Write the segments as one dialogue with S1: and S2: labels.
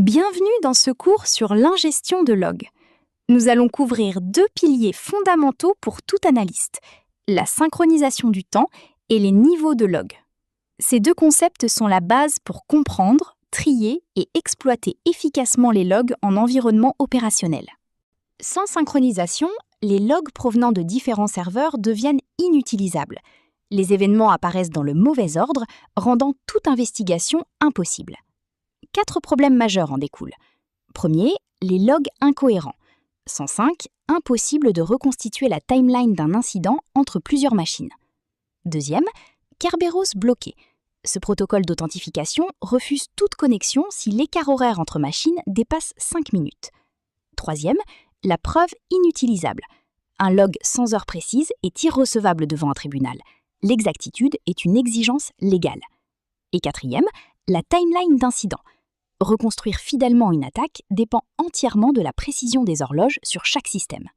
S1: Bienvenue dans ce cours sur l'ingestion de logs. Nous allons couvrir deux piliers fondamentaux pour tout analyste, la synchronisation du temps et les niveaux de logs. Ces deux concepts sont la base pour comprendre, trier et exploiter efficacement les logs en environnement opérationnel. Sans synchronisation, les logs provenant de différents serveurs deviennent inutilisables. Les événements apparaissent dans le mauvais ordre, rendant toute investigation impossible. 4 problèmes majeurs en découlent. Premier, les logs incohérents. Sans 5, impossible de reconstituer la timeline d'un incident entre plusieurs machines. Deuxième, Kerberos bloqué. Ce protocole d'authentification refuse toute connexion si l'écart horaire entre machines dépasse 5 minutes. Troisième, la preuve inutilisable. Un log sans heure précise est irrecevable devant un tribunal. L'exactitude est une exigence légale. Et quatrième, la timeline d'incident. Reconstruire fidèlement une attaque dépend entièrement de la précision des horloges sur chaque système.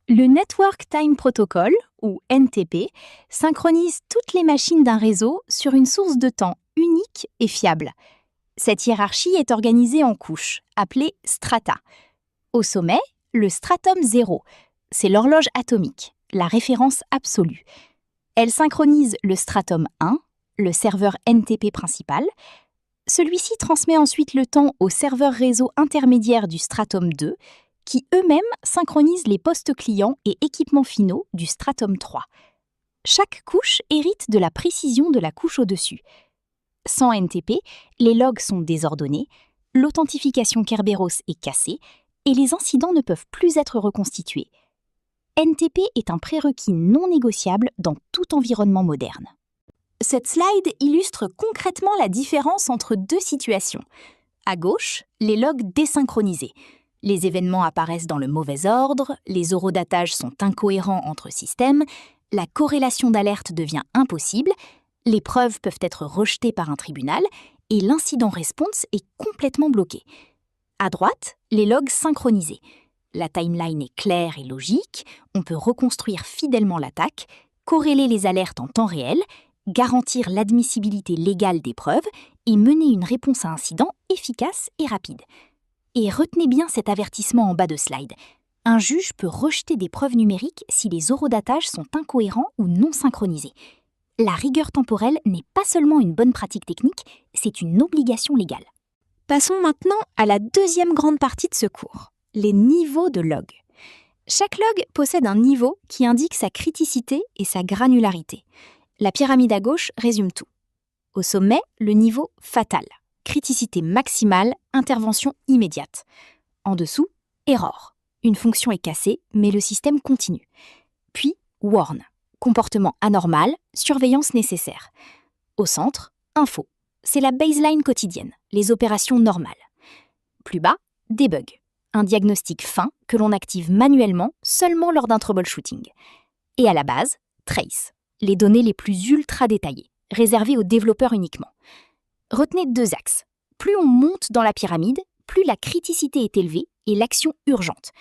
S1: Le Network Time Protocol, ou NTP, synchronise toutes les machines d'un réseau sur une source de temps unique et fiable. Cette hiérarchie est organisée en couches, appelées strata. Au sommet, le stratum 0, c'est l'horloge atomique, la référence absolue. Elle synchronise le stratum 1, le serveur NTP principal. Celui-ci transmet ensuite le temps aux serveurs réseau intermédiaires du stratum 2, qui eux-mêmes synchronisent les postes clients et équipements finaux du stratum 3. Chaque couche hérite de la précision de la couche au-dessus. Sans NTP, les logs sont désordonnés, l'authentification Kerberos est cassée et les incidents ne peuvent plus être reconstitués. NTP est un prérequis non négociable dans tout environnement moderne. Cette slide illustre concrètement la différence entre deux situations. À gauche, les logs désynchronisés. Les événements apparaissent dans le mauvais ordre, les horodatages sont incohérents entre systèmes, la corrélation d'alerte devient impossible, les preuves peuvent être rejetées par un tribunal et l'incident response est complètement bloqué. À droite, les logs synchronisés. La timeline est claire et logique, on peut reconstruire fidèlement l'attaque, corréler les alertes en temps réel, garantir l'admissibilité légale des preuves et mener une réponse à incident efficace et rapide. Et retenez bien cet avertissement en bas de slide. Un juge peut rejeter des preuves numériques si les horodatages sont incohérents ou non synchronisés. La rigueur temporelle n'est pas seulement une bonne pratique technique, c'est une obligation légale. Passons maintenant à la deuxième grande partie de ce cours, les niveaux de log. Chaque log possède un niveau qui indique sa criticité et sa granularité. La pyramide à gauche résume tout. Au sommet, le niveau fatal, criticité maximale, intervention immédiate. En dessous, error. Une fonction est cassée, mais le système continue. Puis, warn. Comportement anormal, surveillance nécessaire. Au centre, info. C'est la baseline quotidienne, les opérations normales. Plus bas, debug. Un diagnostic fin que l'on active manuellement seulement lors d'un troubleshooting. Et à la base, trace. Les données les plus ultra détaillées, réservées aux développeurs uniquement. Retenez deux axes. Plus on monte dans la pyramide, plus la criticité est élevée et l'action urgente.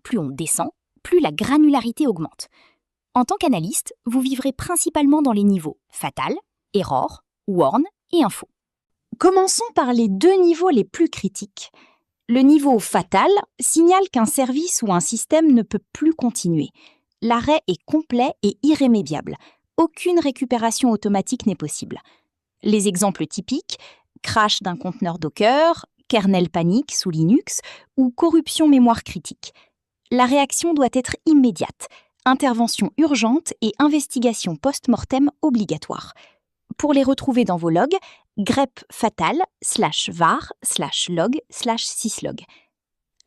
S1: Plus on descend, plus la granularité augmente. En tant qu'analyste, vous vivrez principalement dans les niveaux fatal, error, warn et info. Commençons par les deux niveaux les plus critiques. Le niveau fatal signale qu'un service ou un système ne peut plus continuer. L'arrêt est complet et irrémédiable. Aucune récupération automatique n'est possible. Les exemples typiques, crash d'un conteneur Docker, kernel panique sous Linux ou corruption mémoire critique. La réaction doit être immédiate, intervention urgente et investigation post-mortem obligatoire. Pour les retrouver dans vos logs, grep fatal/var/log/syslog.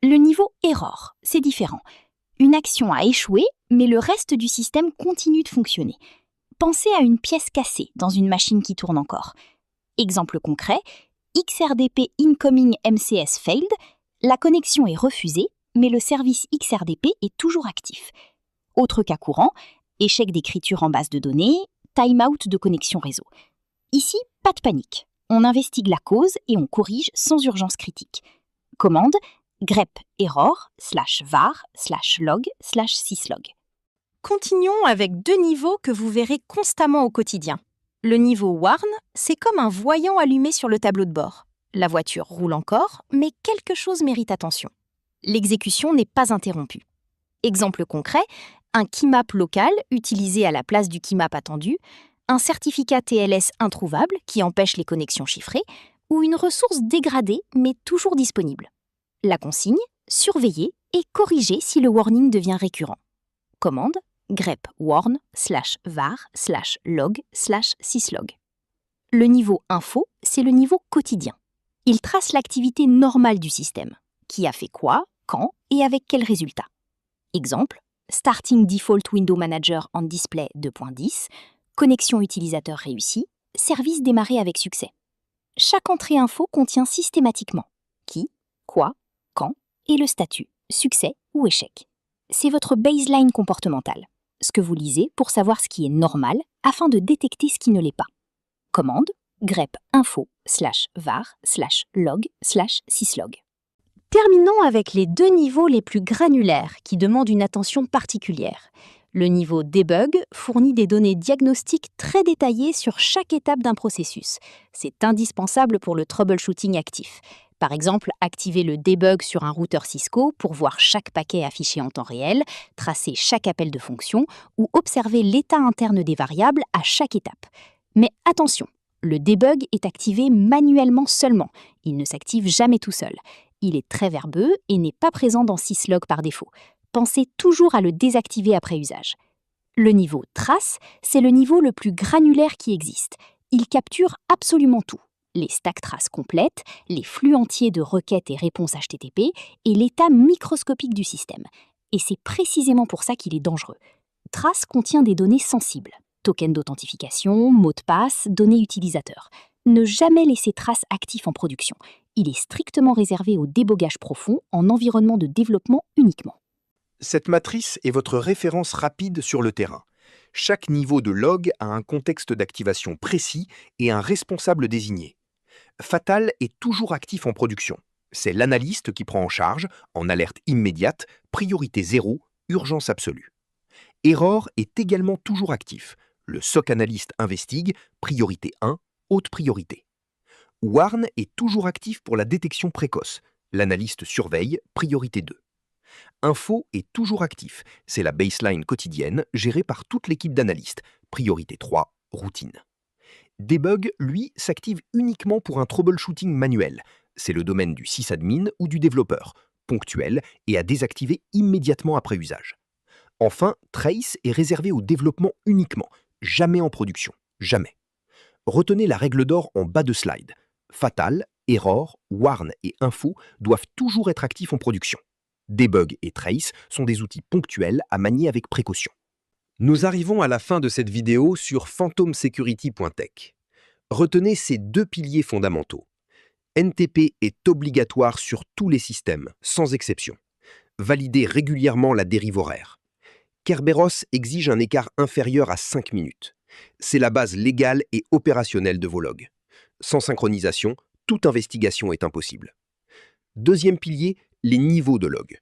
S1: Le niveau error, c'est différent. Une action a échoué, mais le reste du système continue de fonctionner. Pensez à une pièce cassée dans une machine qui tourne encore. Exemple concret, XRDP Incoming MCS failed, la connexion est refusée, mais le service XRDP est toujours actif. Autre cas courant, échec d'écriture en base de données, timeout de connexion réseau. Ici, pas de panique. On investigue la cause et on corrige sans urgence critique. Commande grep error/var/log/syslog. Continuons avec deux niveaux que vous verrez constamment au quotidien. Le niveau warn, c'est comme un voyant allumé sur le tableau de bord. La voiture roule encore, mais quelque chose mérite attention. L'exécution n'est pas interrompue. Exemple concret, un keymap local utilisé à la place du keymap attendu, un certificat TLS introuvable qui empêche les connexions chiffrées, ou une ressource dégradée mais toujours disponible. La consigne, surveiller et corriger si le warning devient récurrent. Commande grep warn/var/log/syslog. Le niveau info, c'est le niveau quotidien. Il trace l'activité normale du système. Qui a fait quoi, quand et avec quel résultat. Exemple, Starting Default Window Manager on Display 2.10, connexion utilisateur réussie, service démarré avec succès. Chaque entrée info contient systématiquement qui, quoi, quand et le statut, succès ou échec. C'est votre baseline comportementale, ce que vous lisez pour savoir ce qui est normal afin de détecter ce qui ne l'est pas. Commande grep info/var/log/syslog. Terminons avec les deux niveaux les plus granulaires qui demandent une attention particulière. Le niveau debug fournit des données diagnostiques très détaillées sur chaque étape d'un processus. C'est indispensable pour le troubleshooting actif. Par exemple, activer le debug sur un routeur Cisco pour voir chaque paquet affiché en temps réel, tracer chaque appel de fonction ou observer l'état interne des variables à chaque étape. Mais attention, le debug est activé manuellement seulement. Il ne s'active jamais tout seul. Il est très verbeux et n'est pas présent dans syslog par défaut. Pensez toujours à le désactiver après usage. Le niveau trace, c'est le niveau le plus granulaire qui existe. Il capture absolument tout. Les stacks traces complètes, les flux entiers de requêtes et réponses HTTP et l'état microscopique du système. Et c'est précisément pour ça qu'il est dangereux. Trace contient des données sensibles. Token d'authentification, mot de passe, données utilisateurs. Ne jamais laisser trace actif en production. Il est strictement réservé au débogage profond en environnement de développement uniquement.
S2: Cette matrice est votre référence rapide sur le terrain. Chaque niveau de log a un contexte d'activation précis et un responsable désigné. Fatal est toujours actif en production. C'est l'analyste qui prend en charge, en alerte immédiate, priorité 0, urgence absolue. Error est également toujours actif. Le SOC analyste investigue, priorité 1, haute priorité. Warn est toujours actif pour la détection précoce. L'analyste surveille, priorité 2. Info est toujours actif. C'est la baseline quotidienne gérée par toute l'équipe d'analystes. Priorité 3, routine. Debug, lui, s'active uniquement pour un troubleshooting manuel. C'est le domaine du sysadmin ou du développeur, ponctuel et à désactiver immédiatement après usage. Enfin, Trace est réservé au développement uniquement, jamais en production, jamais. Retenez la règle d'or en bas de slide. Fatal, Error, Warn et Info doivent toujours être actifs en production. Debug et Trace sont des outils ponctuels à manier avec précaution. Nous arrivons à la fin de cette vidéo sur phantomsecurity.tech. Retenez ces deux piliers fondamentaux. NTP est obligatoire sur tous les systèmes, sans exception. Validez régulièrement la dérive horaire. Kerberos exige un écart inférieur à 5 minutes. C'est la base légale et opérationnelle de vos logs. Sans synchronisation, toute investigation est impossible. Deuxième pilier, les niveaux de log.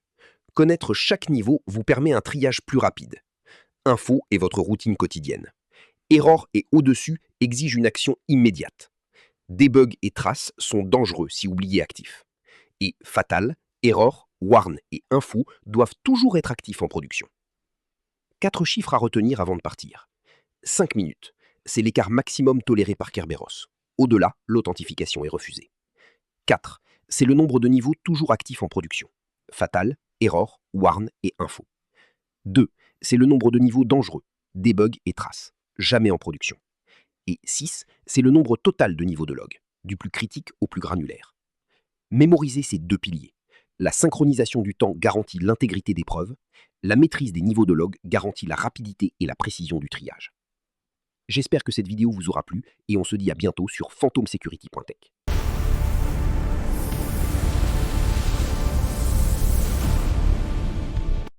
S2: Connaître chaque niveau vous permet un triage plus rapide. Info est votre routine quotidienne. Error et au-dessus exigent une action immédiate. Debug et trace sont dangereux si oubliés actifs. Et fatal, error, warn et info doivent toujours être actifs en production. 4 chiffres à retenir avant de partir. 5 minutes, c'est l'écart maximum toléré par Kerberos. Au-delà, l'authentification est refusée. 4, c'est le nombre de niveaux toujours actifs en production. Fatal, error, warn et info. 2, c'est le nombre de niveaux dangereux, debug et trace, jamais en production. Et 6, c'est le nombre total de niveaux de log, du plus critique au plus granulaire. Mémorisez ces deux piliers. La synchronisation du temps garantit l'intégrité des preuves, la maîtrise des niveaux de log garantit la rapidité et la précision du triage. J'espère que cette vidéo vous aura plu et on se dit à bientôt sur phantomsecurity.tech.